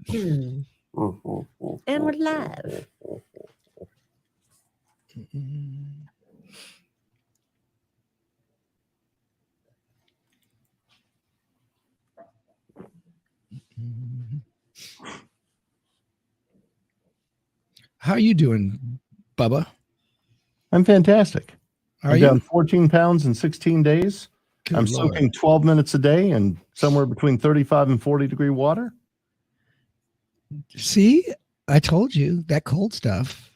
And we're live. How are you doing, Bubba? I'm fantastic. Are I'm you? down 14 pounds in 16 days. Good I'm Lord. soaking 12 minutes a day in somewhere between 35 and 40 degree water. See, I told you that cold stuff.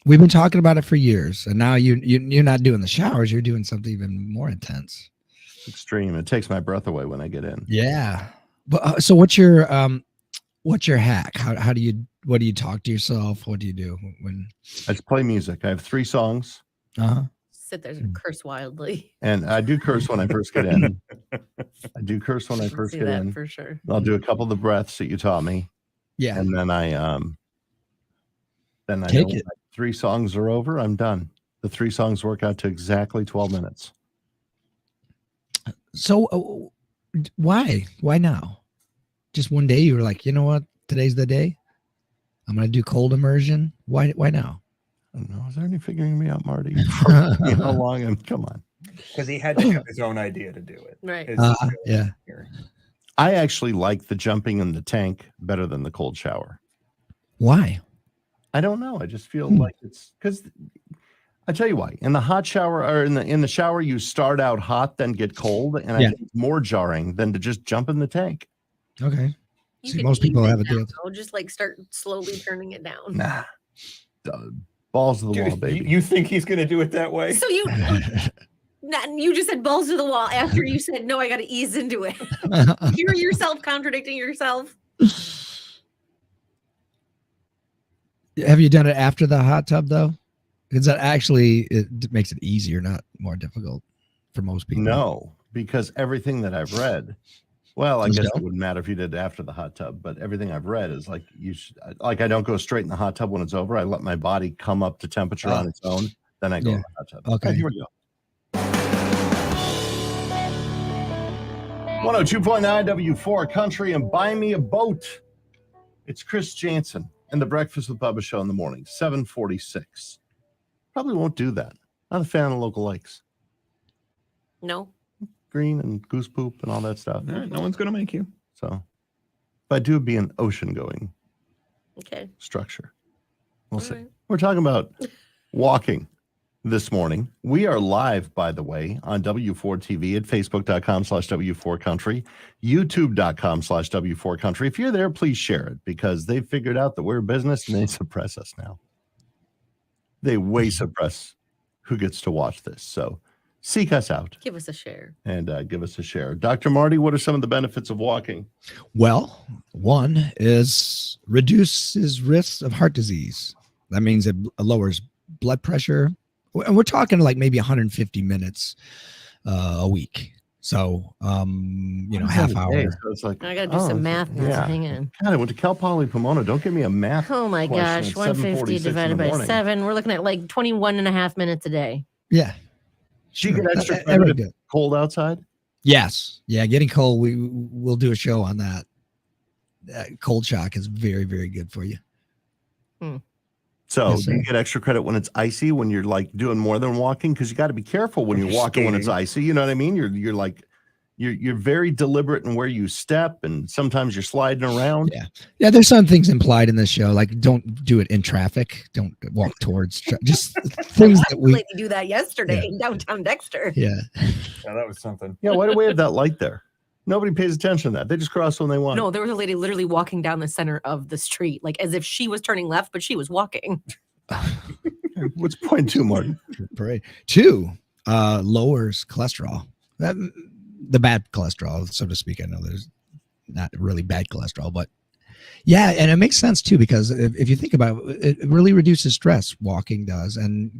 We've been talking about it for years, and now you're not doing the showers. You're doing something even more intense. It's extreme. It takes my breath away when I get in. Yeah. But so what's your hack? How do you what do you talk to yourself? What do you do when I just play music. I have 3 songs. Sit there and curse wildly. And I do curse when I first get in. I do curse when I first See get that in. for sure. I'll do a couple of the breaths that you taught me. Yeah. And then I Take know it. 3 songs are over, I'm done. The 3 songs work out to exactly 12 minutes. So why now? Just one day you were like, you know what? Today's the day. I'm gonna do cold immersion. Why now? I don't know. Is there any figuring me out, Marty? How long? Come on. Because he had to have his own idea to do it. Right. Yeah. I actually like the jumping in the tank better than the cold shower. Why? I don't know. I just feel like it's because I tell you why. In the hot shower or in the shower, you start out hot, then get cold, and I think it's more jarring than to just jump in the tank. Okay. You See, could most people ease have it a deal. down, though. Just like start slowly turning it down. Nah. Balls to the wall, baby. You think he's going to do it that way? So you just said balls to the wall after you said, no, I got to ease into it. Hear yourself contradicting yourself. Have you done it after the hot tub though? Because that actually it makes it easier, not more difficult for most people. No, because everything that I've read, well, I Just guess don't? it wouldn't matter if you did it after the hot tub, but everything I've read is like I don't go straight in the hot tub when it's over. I let my body come up to temperature on its own, then I go in the hot tub. Okay. Here we go. 102.9 W4 Country and Buy Me a Boat. It's Chris Jansen and the Breakfast with Bubba show in the morning, 7:46. Probably won't do that. Not a fan of local lakes. No. Green and goose poop and all that stuff. No one's going to make you. So, but I do be an ocean going Okay. structure. We'll see. Right. We're talking about walking this morning. We are live, by the way, on W4 TV at facebook.com/W4Country, youtube.com/W4Country. If you're there, please share it because they've figured out that we're a business and they suppress us now. They way suppress who gets to watch this. So seek us out. Give us a share. And give us a share. Dr. Marty, what are some of the benefits of walking? Well, one is reduces risks of heart disease. That means it lowers blood pressure. And we're talking like maybe 150 minutes a week. So, half hour. So it's like, I got to do some math now. yeah. Hang on. God, I went to Cal Poly Pomona. Don't give me a math. Oh my question gosh. at 150 7:46 divided in the by morning. 7. We're looking at like 21 and a half minutes a day. Yeah. Do you get extra Every credit day. if it's cold outside? Yes. Yeah. Getting cold. We'll do a show on that. Cold shock is very, very good for you. So Yes, do you sir. get extra credit when it's icy, when you're like doing more than walking? Because you got to be careful when you're walking when it's skating. icy. You know what I mean? You're very deliberate in where you step, and sometimes you're sliding around. Yeah. There's some things implied in this show, like don't do it in traffic. Don't walk towards just things that we. Lady do that yesterday in downtown Dexter. Yeah. Yeah, that was something. Yeah, why do we have that light there? Nobody pays attention to that. They just cross when they want. No, there was a lady literally walking down the center of the street, like as if she was turning left, but she was walking. What's point 2, Martin? Parade. 2, lowers cholesterol. The bad cholesterol, so to speak. I know there's not really bad cholesterol, but yeah, and it makes sense too, because if you think about it, it really reduces stress. Walking does. And,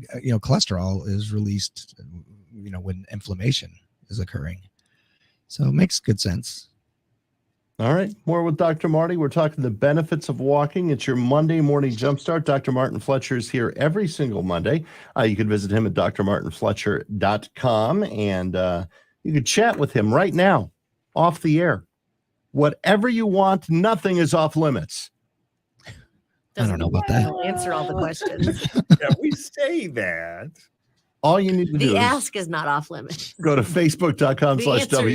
cholesterol is released, when inflammation is occurring. So it makes good sense. All right. More with Dr. Marty. We're talking the benefits of walking. It's your Monday morning jumpstart. Dr. Martin Fletcher is here every single Monday. You can visit him at drmartinfletcher.com and you can chat with him right now off the air. Whatever you want, nothing is off limits. I don't know about that. Doesn't answer all the questions. Yeah, we say that. All you need to do The is ask is not off limits. go to The answer you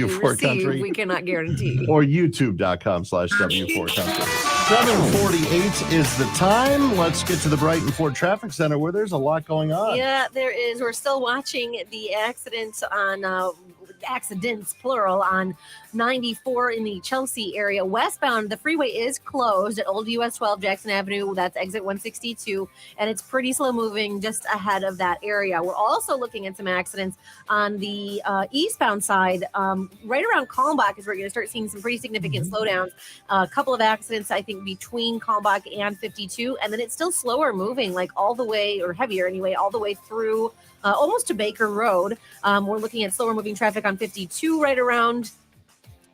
facebook.com/W4 receive, Country we cannot guarantee. or youtube.com/W4 Country. 7:48 is the time. Let's get to the Brighton Ford Traffic Center where there's a lot going on. Yeah, there is. We're still watching the accidents plural, on 94 in the Chelsea area. Westbound, the freeway is closed at Old US 12 Jackson Avenue. That's exit 162, and it's pretty slow moving just ahead of that area. We're also looking at some accidents on the eastbound side. Right around Kalmbach is where you're going to start seeing some pretty significant slowdowns. A couple of accidents, I think, between Kalmbach and 52, and then it's still slower moving, like all the way, or heavier anyway, all the way through almost to Baker Road. We're looking at slower moving traffic on 52 right around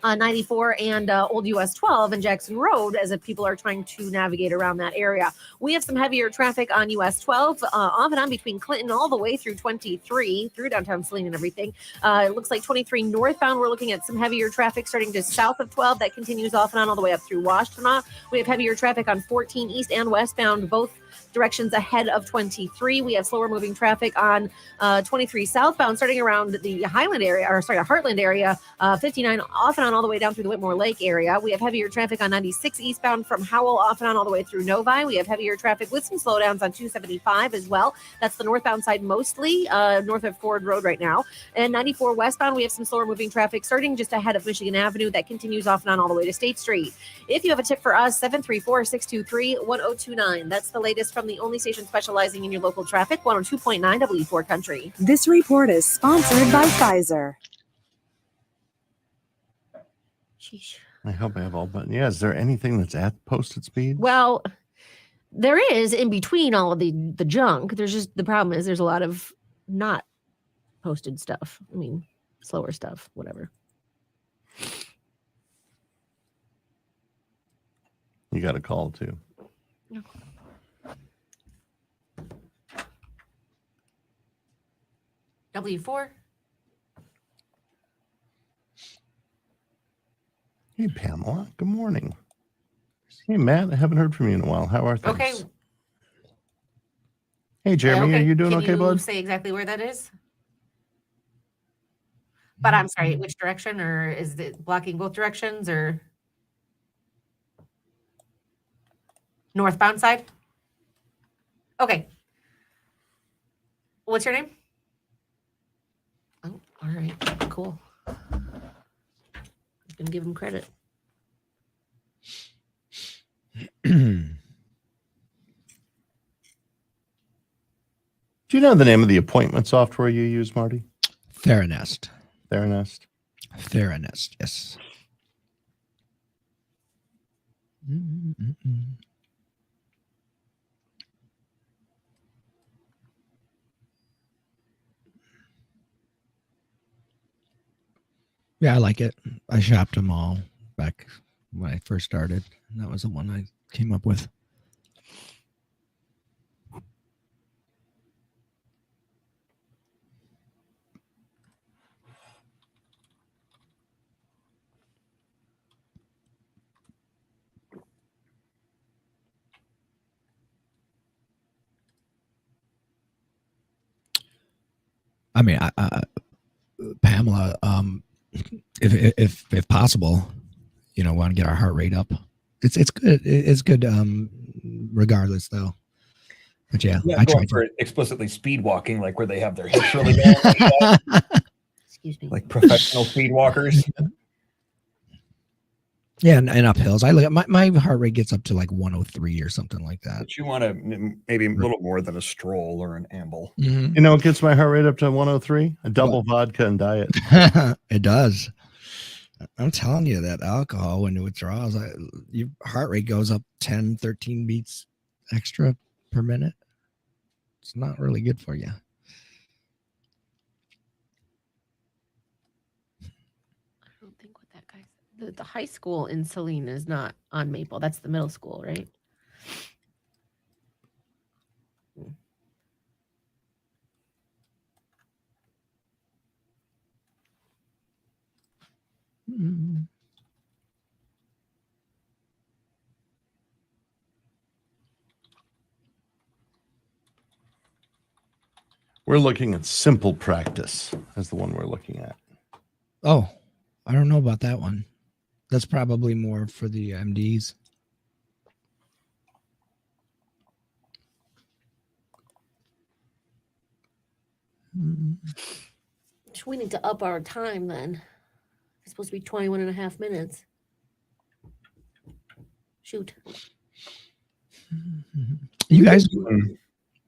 94 and Old US 12 and Jackson Road as if people are trying to navigate around that area. We have some heavier traffic on US 12 off and on between Clinton all the way through 23 through downtown Saline and everything. It looks like 23 northbound. We're looking at some heavier traffic starting just south of 12 that continues off and on all the way up through Washtenaw. We have heavier traffic on 14 east and westbound, both directions ahead of 23. We have slower moving traffic on 23 southbound starting around the Heartland area, 59 off and on all the way down through the Whitmore Lake area. We have heavier traffic on 96 eastbound from Howell off and on all the way through Novi. We have heavier traffic with some slowdowns on 275 as well. That's the northbound side mostly, north of Ford Road right now. And 94 westbound, we have some slower moving traffic starting just ahead of Michigan Avenue that continues off and on all the way to State Street. If you have a tip for us, 734-623-1029. That's the latest from the only station specializing in your local traffic, 102.9 W4 Country. This report is sponsored by Pfizer. Sheesh. I hope I have all button. Yeah, is there anything that's at posted speed? Well, there is in between all of the junk. There's just, the problem is there's a lot of not posted stuff. I mean, slower stuff, whatever. You got a call too. No. W4. Hey, Pamela. Good morning. Hey, Matt. I haven't heard from you in a while. How are things? Okay. Hey, Jeremy. Are you doing Can okay, you bud? say exactly where that is? But I'm sorry, which direction, or is it blocking both directions, or northbound side? Okay. What's your name? Oh, all right, cool. I'm gonna give him credit. Do you know the name of the appointment software you use, Marty? Theranest. Theranest. Theranest, yes. Yeah, I like it. I shopped them all back when I first started. And that was the one I came up with. I mean, Pamela, if possible, want to get our heart rate up. It's good. It's good. Regardless, though. But yeah, Yeah, I going tried for explicitly speed walking, like where they have their hips really down, like that, Excuse me. like professional speed walkers. Yeah, and up hills. I look at my heart rate gets up to like 103 or something like that. But you want to maybe a little more than a stroll or an amble. Mm-hmm. You know what gets my heart rate up to 103? A double vodka and diet. It does. I'm telling you that alcohol, when it withdraws, your heart rate goes up 10, 13 beats extra per minute. It's not really good for you. I don't think what that guy said. The high school in Saline is not on Maple. That's the middle school, right? We're looking at Simple Practice as the one we're looking at. Oh, I don't know about that one. That's probably more for the MDs. We need to up our time then. It's supposed to be 21 and a half minutes. Shoot. You guys, do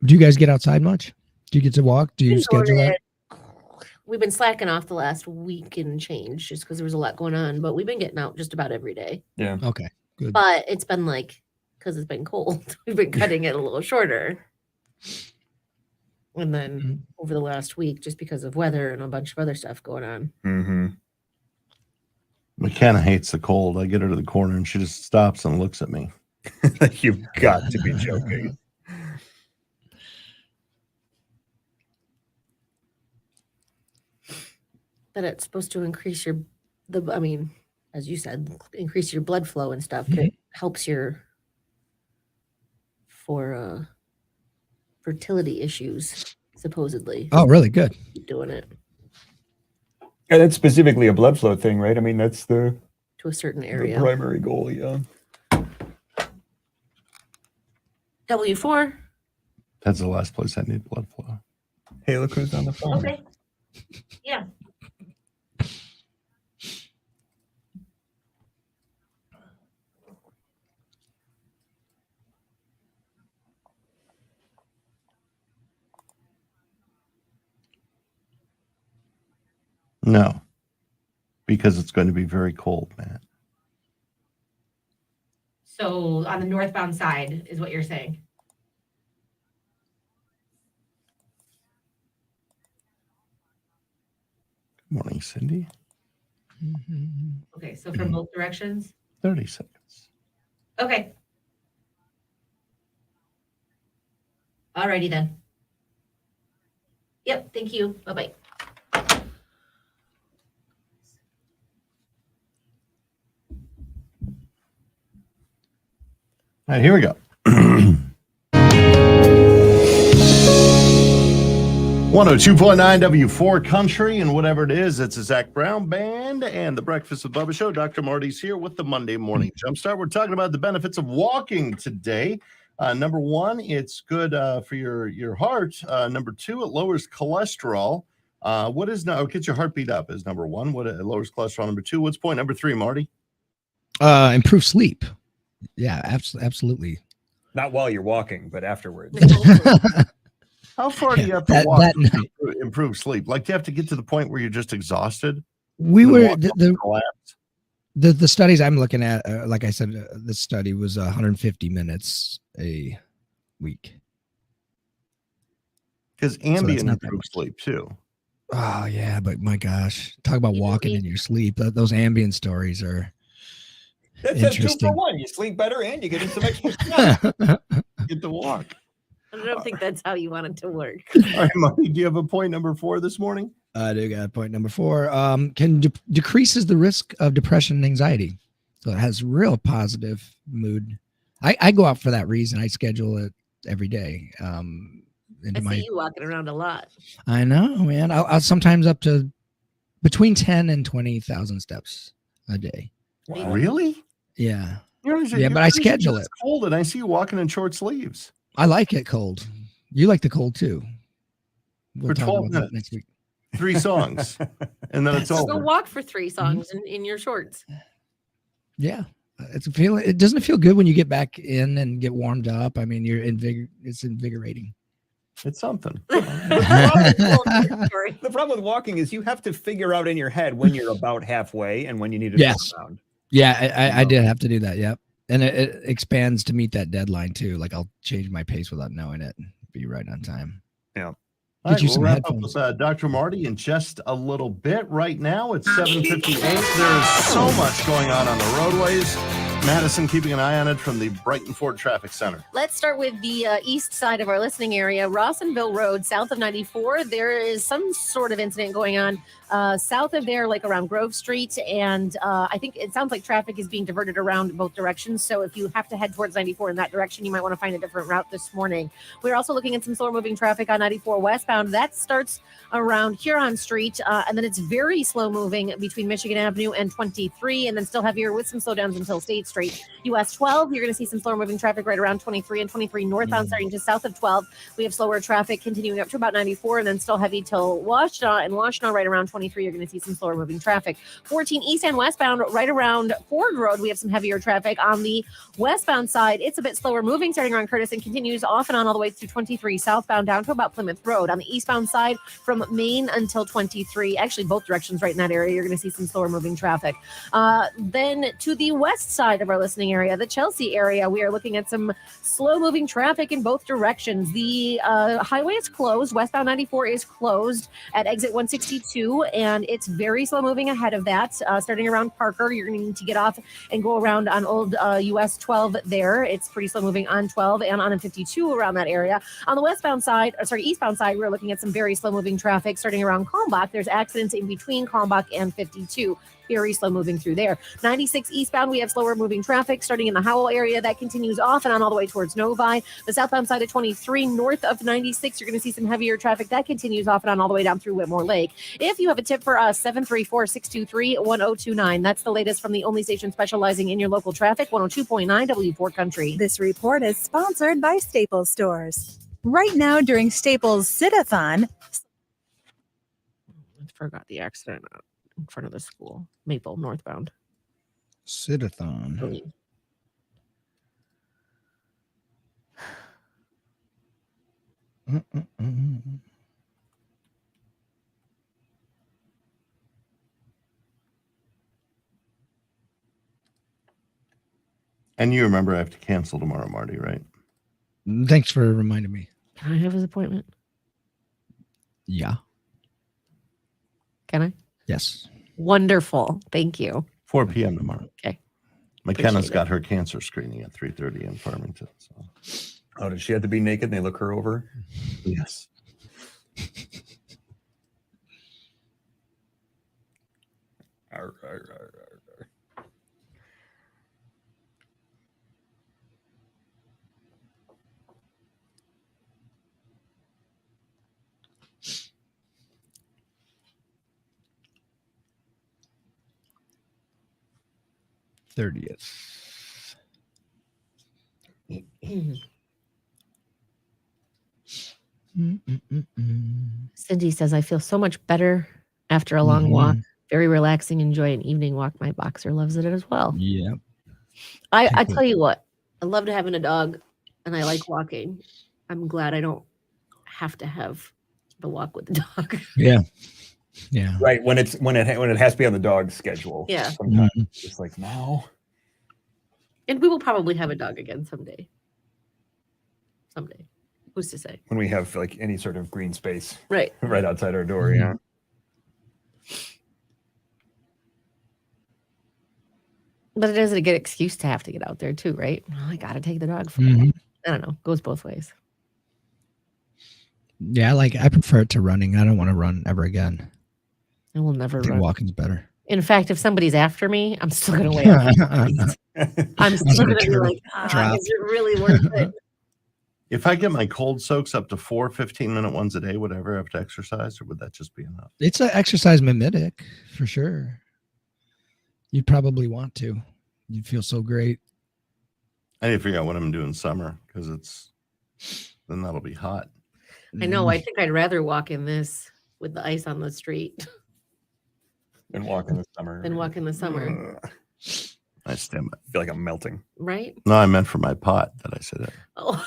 you guys get outside much? Do you get to walk? Do you schedule that? We've been slacking off the last week and change just because there was a lot going on, but we've been getting out just about every day. Yeah. Okay, good. But it's been like, because it's been cold, we've been cutting it a little shorter. And then over the last week, just because of weather and a bunch of other stuff going on. Mm-hmm. McKenna hates the cold. I get her to the corner and she just stops and looks at me. You've got to be joking. But it's supposed to increase as you said, increase your blood flow and stuff. It helps for fertility issues, supposedly. Oh, really? Good. Keep doing it Yeah, that's specifically a blood flow thing, right? I mean, that's the to a certain area. primary goal, yeah. W4. That's the last place I need blood flow. Hey, look who's on the phone. Okay. Yeah. No, because it's going to be very cold, Matt. So on the northbound side is what you're saying. Good morning, Cindy. Okay, so from both directions. 30 seconds. Okay. Alrighty then. Yep, thank you. Bye-bye. All right, here we go. 102.9 W4 Country, and whatever it is, it's a Zach Brown Band and the Breakfast with Bubba Show. Dr. Marty's here with the Monday Morning Jumpstart. We're talking about the benefits of walking today. Number one, it's good for your heart. Number two, it lowers cholesterol. What is now? Gets your heartbeat up is number one. What it lowers cholesterol. Number two. What's point number three, Marty? Improve sleep. Yeah, absolutely. Not while you're walking, but afterwards. How far do you have to walk that to night. improve sleep? Like, do you have to get to the point where you're just exhausted? We and were walk up and collapse? the studies I'm looking at. Like I said, this study was 150 minutes a week. Because not Ambien that improves much. sleep too. Oh yeah, but my gosh, talk about You walking need- in your sleep. Those Ambien stories are That's a 2 Interesting. for 1. You sleep better and you get in some extra stuff. Get to walk. I don't think that's how you want it to work. All right, Marty, do you have a point number 4 this morning? I do got point number 4. Decreases the risk of depression and anxiety. So it has real positive mood. I go out for that reason. I schedule it every day. I Into see you walking around a lot. I know, man. I'll sometimes up to between 10 and 20,000 steps a day. Wow. Really? Yeah. Yeah, but I schedule it. It's cold, and I see you walking in short sleeves. I like it cold. You like the cold too. We'll For talk 12 about that minutes. next week. 3 songs, and then it's Just go over. walk for 3 songs in your shorts. Yeah. It's a feeling. It doesn't feel good when you get back in and get warmed up. I mean, it's invigorating. It's something. Sorry. The problem with walking is you have to figure out in your head when you're about halfway and when you need to Yes. turn around. Yeah, I did have to do that. Yep. And it expands to meet that deadline too. Like I'll change my pace without knowing it and be right on time. Yeah. All Get right, you we'll some wrap up headphones. with Dr. Marty in just a little bit. Right now, it's 7:58. There is so much going on the roadways. Madison keeping an eye on it from the Brighton Ford Traffic Center. Let's start with the east side of our listening area, Rawsonville Road, south of 94. There is some sort of incident going on south of there, like around Grove Street. And I think it sounds like traffic is being diverted around both directions. So if you have to head towards 94 in that direction, you might want to find a different route this morning. We're also looking at some slower moving traffic on 94 westbound. That starts around Huron Street, and then it's very slow moving between Michigan Avenue and 23, and then still heavier with some slowdowns until State Street. US 12, you're going to see some slower moving traffic right around 23 and 23 northbound, starting just south of 12. We have slower traffic continuing up to about 94, and then still heavy till Washtenaw, and Washtenaw right around 23. You're going to see some slower moving traffic. 14 east and westbound right around Ford Road. We have some heavier traffic on the westbound side. It's a bit slower moving starting around Curtis and continues off and on all the way through 23 southbound down to about Plymouth Road. On the eastbound side from Maine until 23, actually both directions right in that area, you're going to see some slower moving traffic. Then to the west side of our listening area, the Chelsea area, we are looking at some slow moving traffic in both directions. The highway is closed. Westbound 94 is closed at exit 162, and it's very slow moving ahead of that. Starting around Parker, you're going to need to get off and go around on old US 12 there. It's pretty slow moving on 12 and on 52 around that area. On the eastbound side, we're looking at some very slow moving traffic starting around Kalmbach. There's accidents in between Kalmbach and 52. Very slow moving through there. 96 eastbound, we have slower moving traffic starting in the Howell area. That continues off and on all the way towards Novi. The southbound side of 23, north of 96, you're going to see some heavier traffic. That continues off and on all the way down through Whitmore Lake. If you have a tip for us, 734-623-1029. That's the latest from the only station specializing in your local traffic, 102.9 W4 Country. This report is sponsored by Staples Stores. Right now during Staples Sit-a-thon. I forgot the accident in front of the school. Maple, northbound. Sit-a-thon. And you remember I have to cancel tomorrow, Marty, right? Thanks for reminding me. Can I have his appointment? Yeah. Can I? Yes. Wonderful. Thank you. 4 p.m. tomorrow. Okay. McKenna's got her cancer screening at 3:30 in Farmington. So. Oh, does she have to be naked and they look her over? Yes. Arr, arr, arr, arr. 30th. Cindy says, I feel so much better after a long walk. Very relaxing. Enjoy an evening walk. My boxer loves it as well. Yeah. I tell you what, I loved having a dog and I like walking. I'm glad I don't have to have the walk with the dog. Yeah. Yeah. Right. When it has to be on the dog's schedule. Yeah. Sometimes it's just like now. And we will probably have a dog again someday. Someday. Who's to say? When we have like any sort of green space Right. right outside our door. Yeah. But it is a good excuse to have to get out there too, right? Well, I got to take the dog for Mhm. a walk. I don't know. Goes both ways. Yeah, I prefer it to running. I don't want to run ever again. I will never I think run. walking's better. In fact, if somebody's after me, I'm still going to wait. I'm still going to be like, is it really worth it? If I get my cold soaks up to 4 15-minute ones a day, would I ever have to exercise, or would that just be enough? It's an exercise mimetic for sure. You'd probably want to. You'd feel so great. I need to figure out what I'm doing in summer because then that'll be hot. I know. I think I'd rather walk in this with the ice on the street And walk in the summer. than walk in the summer. I stand by. I feel like I'm melting. Right? No, I meant for my pot that I said it. Oh.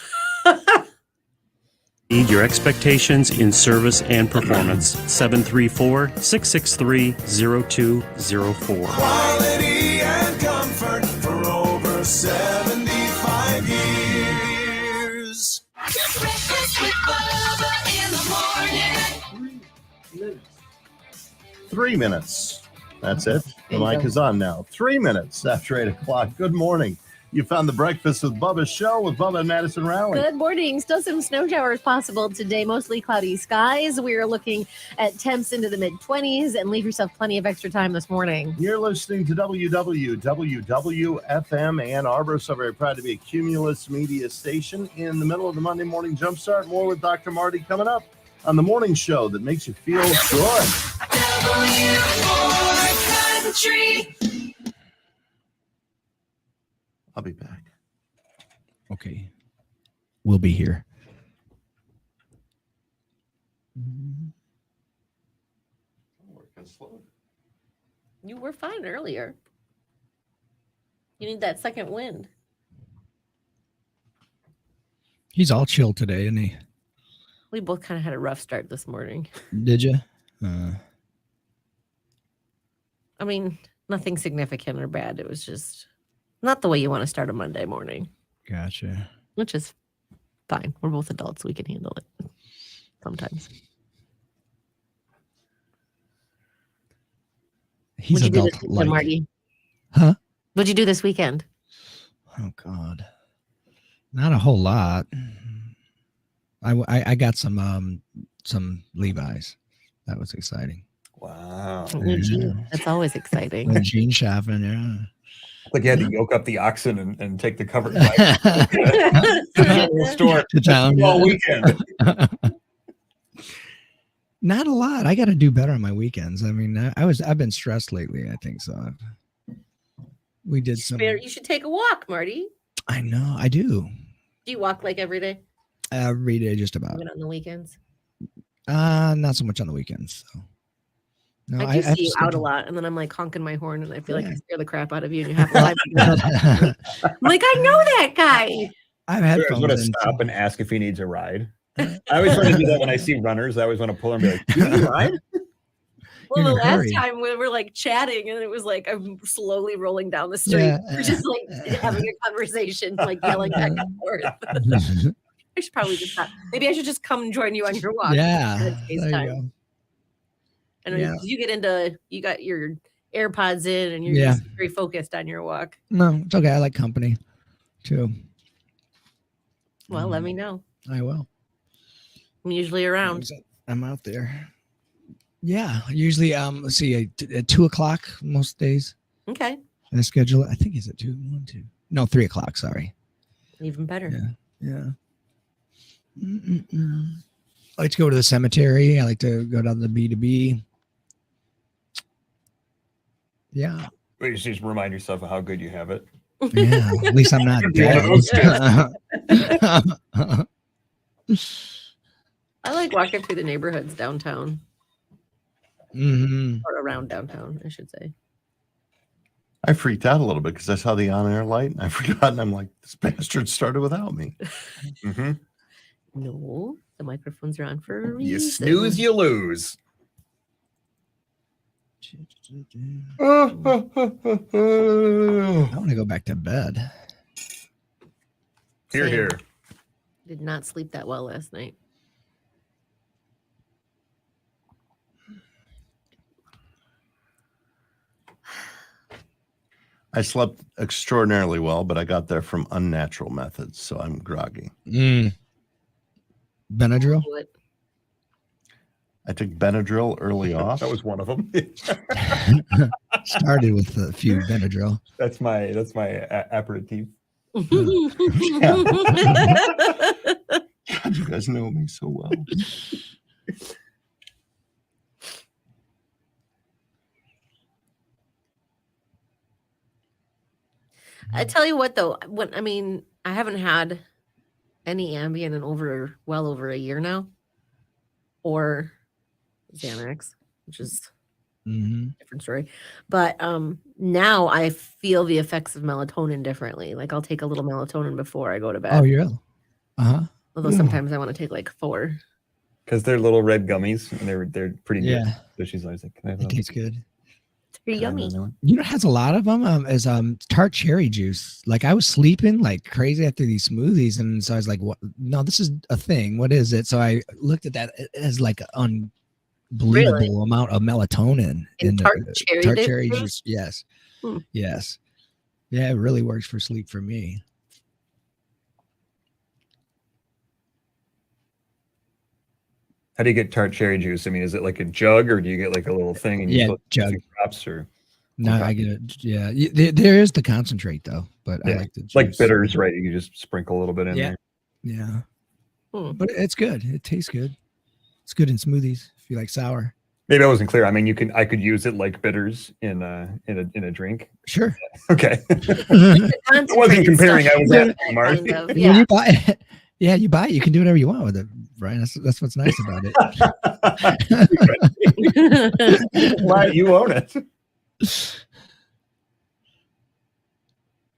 Need your expectations in service and performance. 734-663-0204. Quality and comfort for over 75 years. Breakfast with Bubba in the morning. 3 minutes. That's it. The mic is on now. 3 minutes after 8 o'clock. Good morning. You found the Breakfast with Bubba show with Bubba and Madison Rowley. Good morning. Still some snow showers possible today. Mostly cloudy skies. We are looking at temps into the mid-20s, and leave yourself plenty of extra time this morning. You're listening to WWWFM Ann Arbor. So very proud to be a Cumulus Media station in the middle of the Monday morning Jumpstart. More with Dr. Marty coming up on the morning show that makes you feel good. W4 Country. I'll be back. Okay. We'll be here. Working slow. You were fine earlier. You need that second wind. He's all chill today, isn't he? We both kind of had a rough start this morning. Did you? I mean, nothing significant or bad. It was just not the way you want to start a Monday morning, Gotcha. which is fine. We're both adults. We can handle it sometimes. He's What'd you do adult this weekend, like. Marty? Huh? What'd you do this weekend? Oh God. Not a whole lot. I got some Levi's. That was exciting. Wow. New jeans. That's always exciting. Jean shopping, yeah. Like you had to yoke up the oxen and take the covered bike to the general store To town, all yeah. weekend. Not a lot. I got to do better on my weekends. I mean, I've been stressed lately. I think so. We did some. You should take a walk, Marty. I know. I do Do you walk like every day? every day, just about. Even on the weekends? Not so much on the weekends. So. No, I do have see you out a scheduled- lot, and then I'm like honking my horn, and I feel like I Yeah. scare the crap out of you, and you have to lie. I'm like, I know that guy. I've had I always want to fun. stop and ask if he needs a ride. I always want to do that when I see runners. I always want to pull him and be like, "Do you need a ride?" Well, in the a last hurry. time we were like chatting, and it was like I'm slowly rolling down the street. Yeah. We're just like having a conversation, like yelling back and forth. I should probably just stop. Maybe I should just come and join you on your walk. Yeah. At There you FaceTime. go. And Yeah. you get into, you got your AirPods in, and you're Yeah. just very focused on your walk. No, it's okay. I like company too. Well, let me know. I will. I'm usually around. I'm out there. Yeah, usually. Let's see, at 2:00 most days. Okay, I schedule it. I think is it 2, 1, 2. No, 3:00. Sorry. even better. Yeah. I like to go to the cemetery. I like to go down to the B2B. Yeah. You should just remind yourself of how good you have it. Yeah. At least I'm not Be one of those dead. I like walking through the neighborhoods downtown, Hmm. or around downtown, I should say. I freaked out a little bit because I saw the on-air light and I forgot, and I'm like, this bastard started without me. Mm-hmm. No, the microphones are on for a reason. You snooze, you lose. I want to go back to bed. Here, Same. here. Did not sleep that well last night. I slept extraordinarily well, but I got there from unnatural methods, so I'm groggy. Benadryl? Do it. I took Benadryl early off. That was one of them. Started with a few Benadryl. that's my aperitif. God, you guys know me so well. I tell you what, though, I haven't had any Ambien in well over a year now, or Xanax, which is Hmm. a different story. But now I feel the effects of melatonin differently. Like I'll take a little melatonin before I go to bed. Oh, yeah. Uh-huh. Although sometimes I want to take like 4. Because they're little red gummies and they're pretty good. Yeah. So she's always like, can I have It another? tastes good. They're Can I have yummy. another one? You know, it has a lot of them. Is tart cherry juice. Like I was sleeping like crazy after these smoothies, and so I was like, "What? No, this is a thing. What is it?" So I looked at that as like unbelievable amount of melatonin In the tart cherry tart dip cherry juice? juice. Yes. Hmm. Yes. Yeah, it really works for sleep for me. How do you get tart cherry juice? I mean, is it like a jug, or do you get like a little thing and you Yeah, put jug. a few drops, or No, Okay. I get it. Yeah. There is the concentrate though, but I Yeah, like the it's like juice. bitters, right? You can just sprinkle a little bit in Yeah. there. Yeah. Hmm. But it's good. It tastes good. It's good in smoothies if you like sour. Maybe I wasn't clear. I mean, I could use it like bitters in a drink. Sure. Okay. I Concentrated wasn't comparing. stuff I was like asking, that, Marty. kind of, When yeah. you buy it, yeah, you buy it, you can do whatever you want with it, Brian. That's what's nice about it. Right, you own it.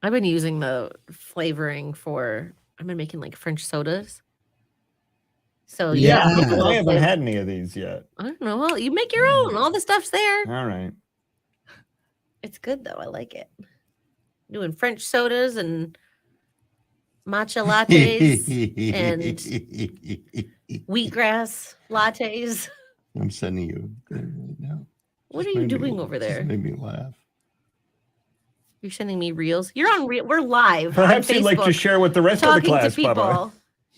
I've been using the flavoring I've been making like French sodas. So Yeah. I haven't had any of these yet. I don't know. Well, you make your own. All the stuff's there. All right. It's good though. I like it. Doing French sodas and matcha lattes and wheatgrass lattes. I'm sending you right now. What are Just you made me- doing over there? Just made me laugh. You're sending me reels. You're on reel. We're live. Perhaps on you'd like to Facebook share with the rest of the talking class, to people, Bubba.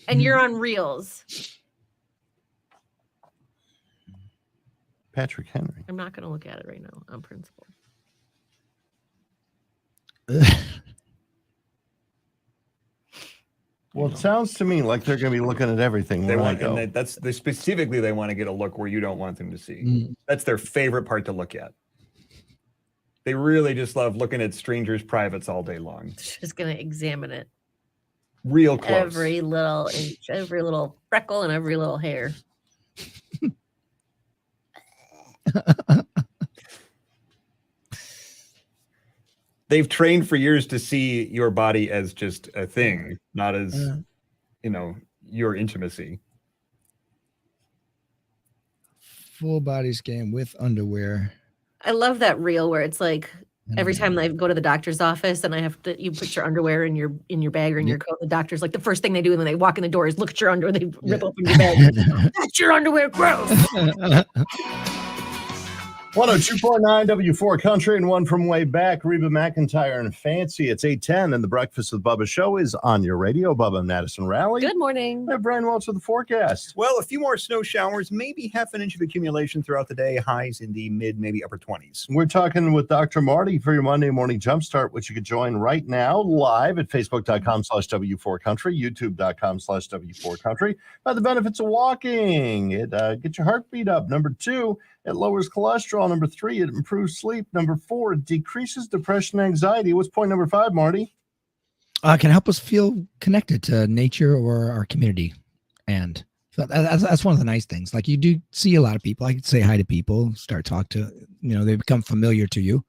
and you're on reels. Patrick Henry. I'm not going to look at it right now on principle. Well, it sounds to me like they're going to be looking at everything. They when I want, go. and they specifically they want to get a look where you don't want them to see. Mm. That's their favorite part to look at. They really just love looking at strangers' privates all day long. Just going to examine it. Real close. Every little inch, every little freckle, and every little hair. They've trained for years to see your body as just a thing, not as your intimacy. Full body scan with underwear. I love that reel where it's like every time I go to the doctor's office and you put your underwear in your bag or in your coat, the doctor's like the first thing they do when they walk in the door is look at your underwear. They rip open your bag. That's your underwear, gross. 102.9 W4 Country and one from way back. Reba McEntire and Fancy. It's 8:10 and the Breakfast with Bubba show is on your radio. Bubba and Madison Rally. Good morning. I have Brian Welch with the forecast. Well, a few more snow showers, maybe half an inch of accumulation throughout the day, highs in the mid, maybe upper 20s. We're talking with Dr. Marty for your Monday morning jumpstart, which you can join right now live at facebook.com/W4Country, youtube.com/W4Country. By the benefits of walking, it gets your heartbeat up. Number 2, it lowers cholesterol. Number 3, it improves sleep. Number 4, it decreases depression and anxiety. What's point number 5, Marty? Can help us feel connected to nature or our community. And so that's one of the nice things. Like you do see a lot of people. I could say hi to people, start talk to, they become familiar to you.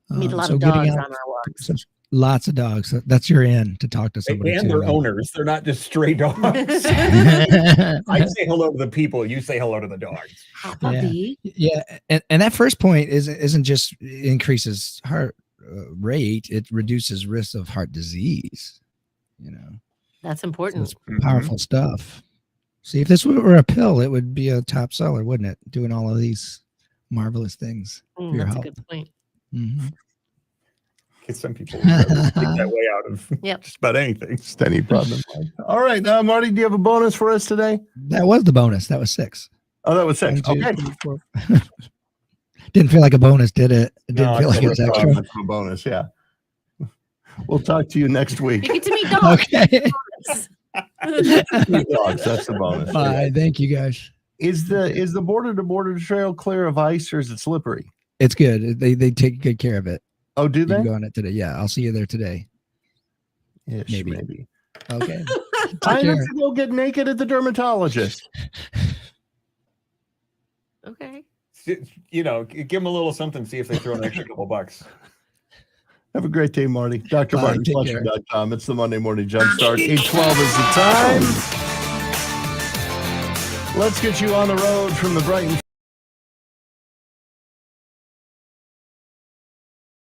Meet a lot so of getting dogs out- on our walks. Lots of dogs. That's your in to talk to somebody. And too. their owners. They're not just stray dogs. I say hello to the people. You say hello to the dogs. Puppy. Yeah, and that first point isn't just increases heart rate; it reduces risk of heart disease. That's So important. it's powerful stuff. See, if this were a pill, it would be a top seller, wouldn't it? Doing all of these marvelous things. for your That's a health. good point. Mhm. Some people take that way out of Yep. just about anything. Steady problem. All right, Marty, do you have a bonus for us today? That was the bonus. That was 6. Oh, that was 6. 1, 2, Okay. 3, 4. Didn't feel like a bonus, did it? It didn't No, feel like it was extra. That's a bonus, yeah. We'll talk to you next You week. get to meet dogs. Okay. Dogs, that's the bonus. Bye. Thank you, guys. Is the border-to-border trail clear of ice or is it slippery? It's good. They take good care of it. Oh, do You they? can go on it today. Yeah, I'll see you there today. Ish, maybe. maybe. Okay. I Take have care. to go get naked at the dermatologist. Okay. Give them a little something, see if they throw an extra couple bucks. Have a great day, Marty. Bye, take care. drmartinfletcher.com. It's the Monday Morning Jumpstart. 8:12 is the time. Let's get you on the road from the Brighton